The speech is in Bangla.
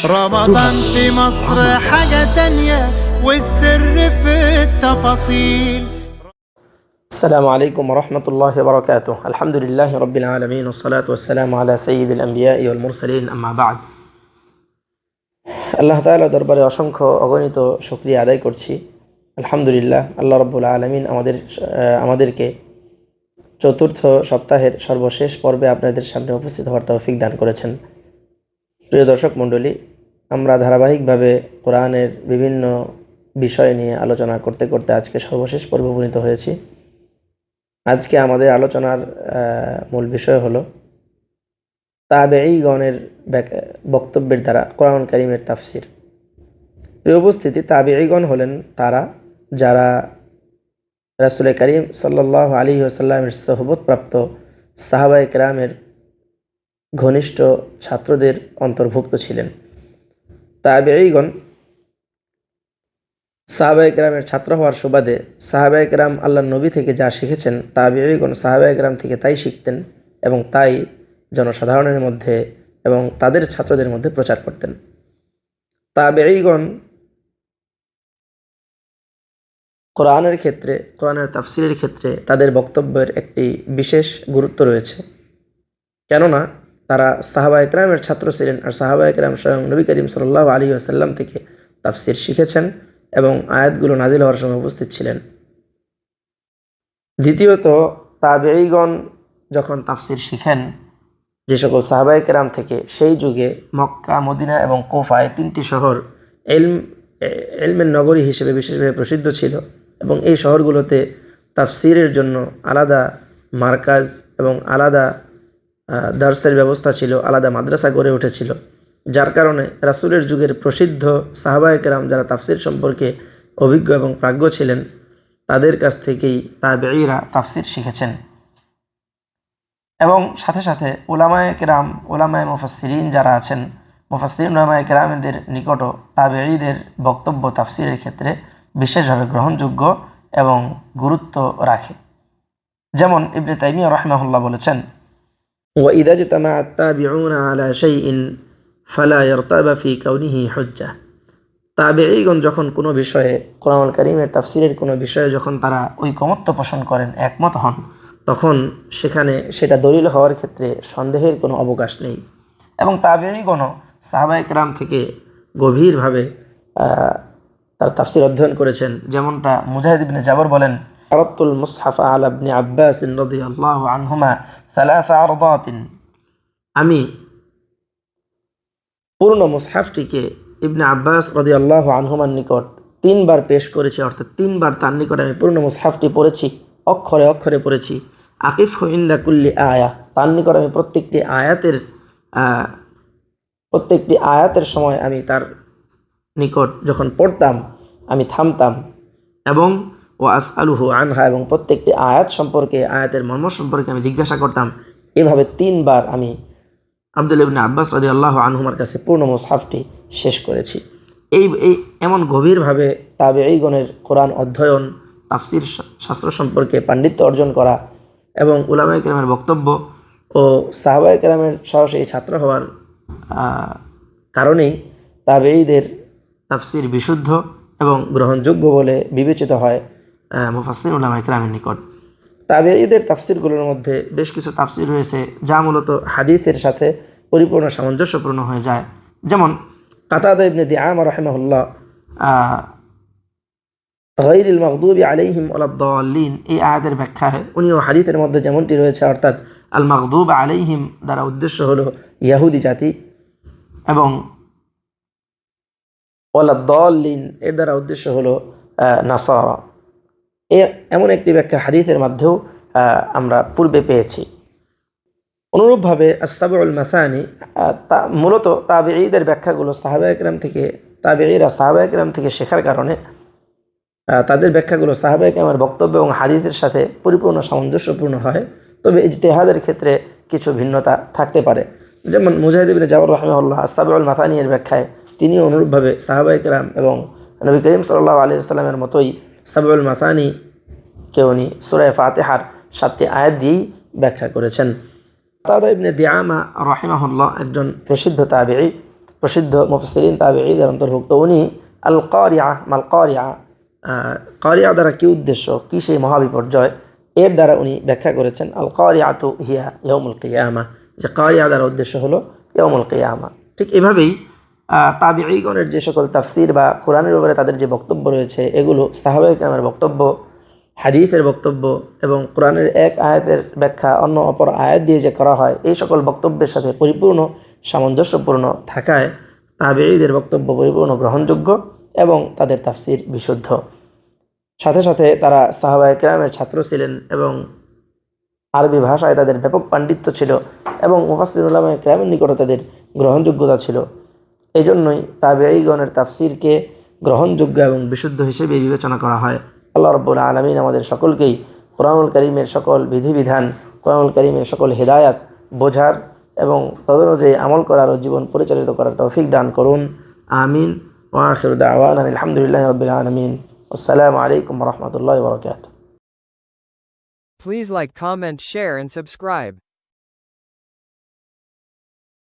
رمضان في مصر حاجة تانية والسر في التفاصيل. السلام عليكم ورحمة الله وبركاته. الحمد لله رب العالمين والصلاة والسلام على سيد الأنبياء والمرسلين أما بعد. আল্লাহ তাআলা দরবারে অসংখ্য অগণিত শুকরিয়া আদায় করছি। আলহামদুলিল্লাহ, আল্লাহ রাব্বুল আলামিন আমাদেরকে চতুর্থ সপ্তাহের সর্বশেষ পর্বে আপনাদের সামনে উপস্থিত হওয়ার তৌফিক দান করেছেন। প্রিয় দর্শক মণ্ডলী, আমরা ধারাবাহিকভাবে কোরআনের বিভিন্ন বিষয় নিয়ে আলোচনা করতে করতে আজকে সর্বশেষ পর্বে উপনীত হয়েছি। আজকে আমাদের আলোচনার মূল বিষয় হলো তাবেঈগণের বক্তব্যের দ্বারা কোরআন কারীমের তাফসির। প্রিয় উপস্থিতি, তাবেঈগণ হলেন তারা যারা রাসূল করিম সাল্লাল্লাহু আলাইহি ওয়াসাল্লামের সোহবতপ্রাপ্ত সাহাবায়ে কেরামের ঘনিষ্ঠ ছাত্রদের অন্তর্ভুক্ত ছিলেন। তাবেঈগণ সাহাবায়ে কেরামের ছাত্র হওয়ার সুবাদে সাহাবায়ে কেরাম আল্লাহর নবী থেকে যা শিখেছেন, তাবেঈগণ সাহাবায়ে কেরাম থেকে তাই শিখতেন এবং তাই জনসাধারণের মধ্যে এবং তাদের ছাত্রদের মধ্যে প্রচার করতেন। তাবেঈগণ কোরআনের ক্ষেত্রে, কোরআনের তাফসিরের ক্ষেত্রে তাদের বক্তব্যের একটি বিশেষ গুরুত্ব রয়েছে, কেননা তারা সাহাবায়ে কেরামের ছাত্র ছিলেন আর সাহাবায়ে কেরাম স্বয়ং নবী করিম সাল্লাল্লাহু আলাইহি ওয়াসাল্লাম থেকে তাফসির শিখেছেন এবং আয়াতগুলো নাজিল হওয়ার সময় উপস্থিত ছিলেন। দ্বিতীয়ত, তাবেঈগণ যখন তাফসির শিখেন যে সকল সাহাবায়ে কেরাম থেকে, সেই যুগে মক্কা, মদিনা এবং কুফায় তিনটি শহর ইলমের নগরী হিসেবে বিশেষভাবে প্রসিদ্ধ ছিল এবং এই শহরগুলোতে তাফসিরের জন্য আলাদা মারকাজ এবং আলাদা দার্সের ব্যবস্থা ছিল, আলাদা মাদ্রাসা গড়ে উঠেছিল, যার কারণে রাসূলের যুগের প্রসিদ্ধ সাহাবায়ে কেরাম যারা তাফসির সম্পর্কে অভিজ্ঞ এবং প্রাজ্ঞ ছিলেন, তাদের কাছ থেকেই তাবেঈরা তাফসির শিখেছেন। এবং সাথে সাথে উলামায়ে কেরাম, উলামায়ে মুফাসসিরিন যারা আছেন, মুফাসসিরিন উলামায়ে কেরামদের নিকটও তাবেঈদের বক্তব্য তাফসিরের ক্ষেত্রে বিশেষভাবে গ্রহণযোগ্য এবং গুরুত্ব রাখে। যেমন ইবনে তাইমিয়া রাহিমাহুল্লাহ বলেছেন, وإذا اجتمع التابعون على شيء فلا يرتاب في كونه حجة। তাবেঈগণ যখন কোনো বিষয়ে, কোরআনুল কারীমের তাফসিরের কোনো বিষয়ে যখন তারা ঐকমত্য পোষণ করেন, একমত হন, তখন সেখানে সেটা দলিল হওয়ার ক্ষেত্রে সন্দেহের কোনো অবকাশ নেই। এবং তাবেঈগণও সাহাবায়ে কেরাম থেকে গভীরভাবে তার তাফসির অধ্যয়ন করেছেন। যেমনটা মুজাহিদ ইবনে জাবর বলেন, আরাদতুল মুসহাফা আলা ইবনে আব্বাস রাদিয়াল্লাহু আনহুমা সালাসা আরদাতিন। আমি পূর্ণ মুসহাফটিকে ইবনে আব্বাস রাদিয়াল্লাহু আনহুমার নিকট 3 বার পেশ করেছি, অর্থাৎ 3 বার তার নিকট আমি পূর্ণ মুসহাফটি পড়েছি, অক্ষরে অক্ষরে পড়েছি। আকিফহু ইনদা কুল্লি আয়া, তার নিকট আমি প্রত্যেকটি আয়াতের সময় আমি তার নিকট যখন পড়তাম আমি থামতাম এবং আসআলুহু আনহা, এবং প্রত্যেকটি আয়াত সম্পর্কে, আয়াতের মর্ম সম্পর্কে আমি জিজ্ঞাসা করতাম। এভাবে 3 বার আমি আব্দুল্লাহ ইবনে আব্বাস রাদিয়াল্লাহু আনহুমার কাছে পূর্ণ মুসহাফটি শেষ করেছি। এই এমন গভীরভাবে তাবেঈগণের কোরআন অধ্যয়ন, তাফসির শাস্ত্র সম্পর্কে পাণ্ডিত্য অর্জন করা এবং উলামায়ে কেরামের বক্তব্য ও সাহাবায়ে কেরামের সরাসরি ছাত্র হওয়ার কারণেই তাবেঈদের তাফসির বিশুদ্ধ এবং গ্রহণযোগ্য বলে বিবেচিত হয় মুফাসসির উলামায়ে কেরামের নিকট। তাবেঈদের তাফসিরগুলোর মধ্যে বেশ কিছু তাফসির রয়েছে যা মূলত হাদিসের সাথে পরিপূর্ণ সামঞ্জস্যপূর্ণ হয়ে যায়। যেমন কাতাদা ইবনে দিআমা রাহিমাহুল্লাহ গায়রিল মাগদুবি আলাইহিম ওয়ালাদ-দাল্লিন, এই আয়াতের ব্যাখ্যায় উনিও হাদিসের মধ্যে যেমনটি রয়েছে, অর্থাৎ আল মাগদুব আলাইহিম দ্বারা উদ্দেশ্য হলো ইহুদি জাতি এবং ওয়ালাদ-দাল্লিন এর দ্বারা উদ্দেশ্য হলো নাসারা। এমন একটি ব্যাখ্যা হাদিসের মধ্যেও আমরা পূর্বে পেয়েছি। অনুরূপভাবে আস-সাবউল মাসানি, মূলত তাবেঈদের ব্যাখ্যাগুলো সাহাবায়ে কেরাম থেকে, তাবেঈরা সাহাবায়ে কেরাম থেকে শেখার কারণে তাদের ব্যাখ্যাগুলো সাহাবায়ে কেরামের বক্তব্য এবং হাদিসের সাথে পরিপূর্ণ সামঞ্জস্যপূর্ণ হয়। তবে ইজতিহাদের ক্ষেত্রে কিছু ভিন্নতা থাকতে পারে। যেমন মুজাহিদ ইবনে জাবর রাহিমাহুল্লাহ আস-সাবউল মাসানি এর ব্যাখ্যায় তিনি অনুরূপভাবে সাহাবায়ে কেরাম এবং নবী করিম সাল্লাল্লাহু আলাইহি ওয়াসাল্লামের মতোই সাবউল মাসানিকে উনি সূরা ফাতিহার 7টি আয়াত দিয়েই ব্যাখ্যা করেছেন। কাতাদা ইবনে দিআমা রাহিমাহুল্লাহ একজন প্রসিদ্ধ তাবেঈ, প্রসিদ্ধ মুফাসসিরিন তাবিঈদের অন্তর্ভুক্ত। উনি আল কারিয়া মাল কারিয়া, কারিয়া দ্বারা কী উদ্দেশ্য, কী সেই মহাবিপর্যয়, এর দ্বারা উনি ব্যাখ্যা করেছেন আল কারিয়াতু হিয়া ইয়াউমুল কিয়ামা, যে কারিয়া দ্বারা উদ্দেশ্য হলো ইয়াউমুল কিয়ামা। ঠিক এভাবেই তাবিঈগণের যে সকল তাফসির বা কোরআনের ব্যাপারে তাদের যে বক্তব্য রয়েছে, এগুলো সাহাবায়ে কেরামের বক্তব্য, হাদিসের বক্তব্য এবং কোরআনের এক আয়াতের ব্যাখ্যা অন্য অপর আয়াত দিয়ে যে করা হয়, এই সকল বক্তব্যের সাথে পরিপূর্ণ সামঞ্জস্যপূর্ণ থাকায় তাবিঈদের বক্তব্য পরিপূর্ণ গ্রহণযোগ্য এবং তাদের তাফসির বিশুদ্ধ। সাথে সাথে তারা সাহাবায়ে কেরামের ছাত্র ছিলেন এবং আরবি ভাষায় তাদের ব্যাপক পাণ্ডিত্য ছিল এবং মুফাসসির উলামায়ে কেরামের নিকটে তাদের গ্রহণযোগ্যতা ছিল। এই জন্যই তাবিঈগণের তাফসিরকে গ্রহণযোগ্য এবং বিশুদ্ধ হিসেবে বিবেচনা করা হয়। আল্লাহ রাব্বুল আলামিন আমাদের সকলকেই কোরআনুল কারীমের সকল বিধিবিধান, কোরআনুল কারীমের সকল হিদায়াত বোঝার এবং তদনুযায়ী আমল করার ও জীবন পরিচালিত করার তৌফিক দান করুন। আমিন। ওয়া আখিরু দাওয়ানা আলহামদুলিল্লাহি রাব্বিল আলামিন। আসসালামু আলাইকুম ওয়া রাহমাতুল্লাহি ওয়া বারাকাতুহু। Please like, comment, share and subscribe.